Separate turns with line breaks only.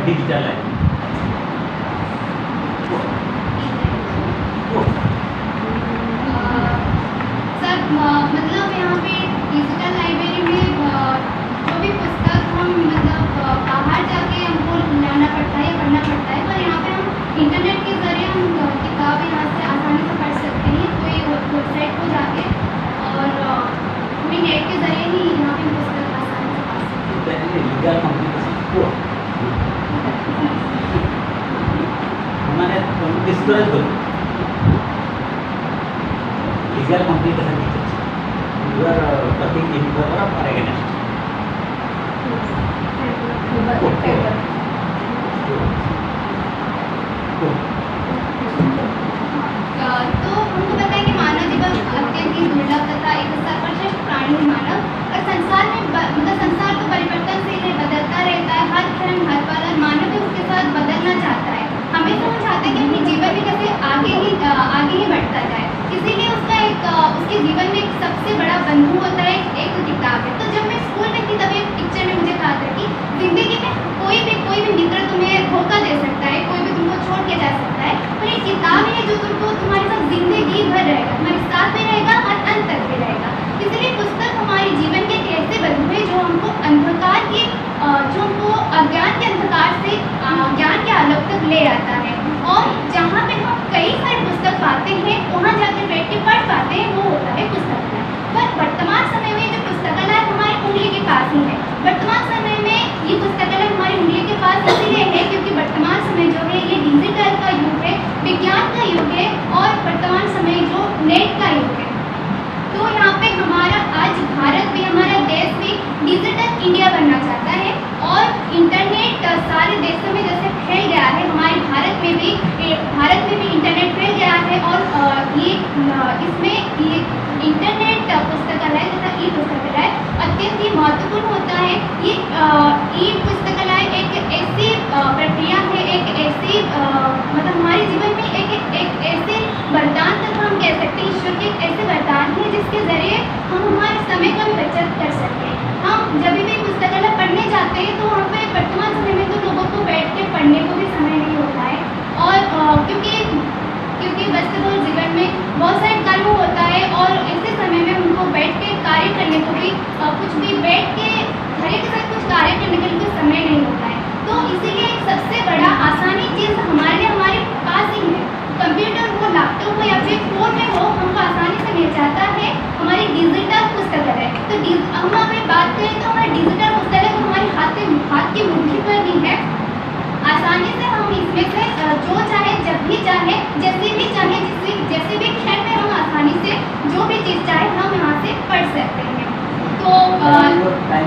Digital है।
Sir मतलब यहाँ पे डिजिटल लाइब्रेरी में जो भी पुस्तक हम मतलब बाहर जाके हमको लाना पड़ता है या पढ़ना पड़ता है, पर यहाँ पे हम इंटरनेट के ज़रिए हम किताब यहाँ से आसानी से पढ़ सकते हैं कोई वेबसाइट को जाके, और हमें नेट के ज़रिए ही यहाँ पे पुस्तक आसानी से पढ़ सकते हैं।
लीगल कॉम्प्लिकेशन को हमारे डिस्करेज करो लीगल कॉम्प्लिकेशन की चर्चा you are talking in favour of और अगेंस्ट
तो हमको पता है कि मानव जीवन अत्यंत ही दुर्लभ तथा एक सर्वश्रेष्ठ प्राणी है मानव, और संसार में मतलब संसार तो परिवर्तनशील है, बदलता रहता है, हर क्षण हर पल मानव भी उसके साथ बदलना चाहता है। हमेशा हम चाहते हैं कि अपने जीवन में कैसे आगे ही बढ़ता जाए, इसीलिए उसका एक उसके जीवन में एक सबसे बड़ा बंधु होता है एक किताब है। तो जब मैं स्कूल में थी तभी एक टीचर ने मुझे कहा था कि जिंदगी में कोई भी मित्र तुम्हें धोखा दे सकता है, कोई भी तुमको छोड़ के जा सकता है, पर एक किताब है जो तुमको तुम्हारे साथ जिंदगी भर रहेगा, तुम्हारे साथ में रहेगा और अंत तक भी रहेगा। इसलिए पुस्तक हमारे जीवन के एक ऐसे बंधु है जो हमको अंधकार के जो हमको अज्ञान के अंधकार से ज्ञान के आलोक तक ले आता है, और जहाँ पे हम कई सारी पुस्तक पाते हैं वहाँ जाकर बैठ के पढ़ पाते हैं, वो होता है पुस्तकालय। पर वर्तमान समय में जो पुस्तकालय हमारी उंगली के पास ही है, वर्तमान समय में ये पुस्तकालय हमारी उंगली के पास इसलिए है क्योंकि वर्तमान समय जो है ये डिजिटल का युग है, विज्ञान का युग है, और वर्तमान समय जो नेट का युग है। तो यहाँ पे हमारा आज भारत भी, हमारा देश भी डिजिटल इंडिया बनना चाहता है, और इंटरनेट सारे देशों में जैसे फैल गया है, हमारे भारत में भी इंटरनेट फैल गया है, और ये इसमें ये इंटरनेट पुस्तकालय तथा ई पुस्तकालय अत्यंत ही महत्वपूर्ण होता है। ये ई पुस्तकालय एक ऐसी प्रक्रिया है, एक ऐसी मतलब हमारे जीवन में एक ऐसे वरदान तथा हम कह सकते हैं ईश्वर के ऐसे वरदान है जिसके ज़रिए हम हमारे समय का भी बचत कर सकते हैं। हम जब भी पुस्तकालय पढ़ने जाते हैं तो वहाँ पे वर्तमान समय में तो लोगों को बैठ के पढ़ने को भी समय नहीं होता है, और क्योंकि व्यस्तबहुल जीवन में बहुत सारे कर्म होता है, और ऐसे समय में उनको बैठ के कार्य करने को भी कुछ भी बैठ के घरे के साथ कुछ कार्य करने के लिए समय नहीं होता है। तो इसीलिए एक सबसे बड़ा आसानी चीज़ हमारे पास ही है, कंप्यूटर हो, लैपटॉप हो या फिर फोन में हो, हमको आसानी से मिल जाता है हमारी डिजिटल पुस्तकालय। तो हम अगर बात करें तो हमारी डिजिटल पुस्तकालय तो हमारे हाथ की मुट्ठी पर भी है, आसानी से हम इसमें से जो चाहे जब भी चाहे जैसे भी क्षण में हम आसानी से जो भी चीज़ चाहे हम यहाँ से पढ़ सकते हैं। तो
टाइम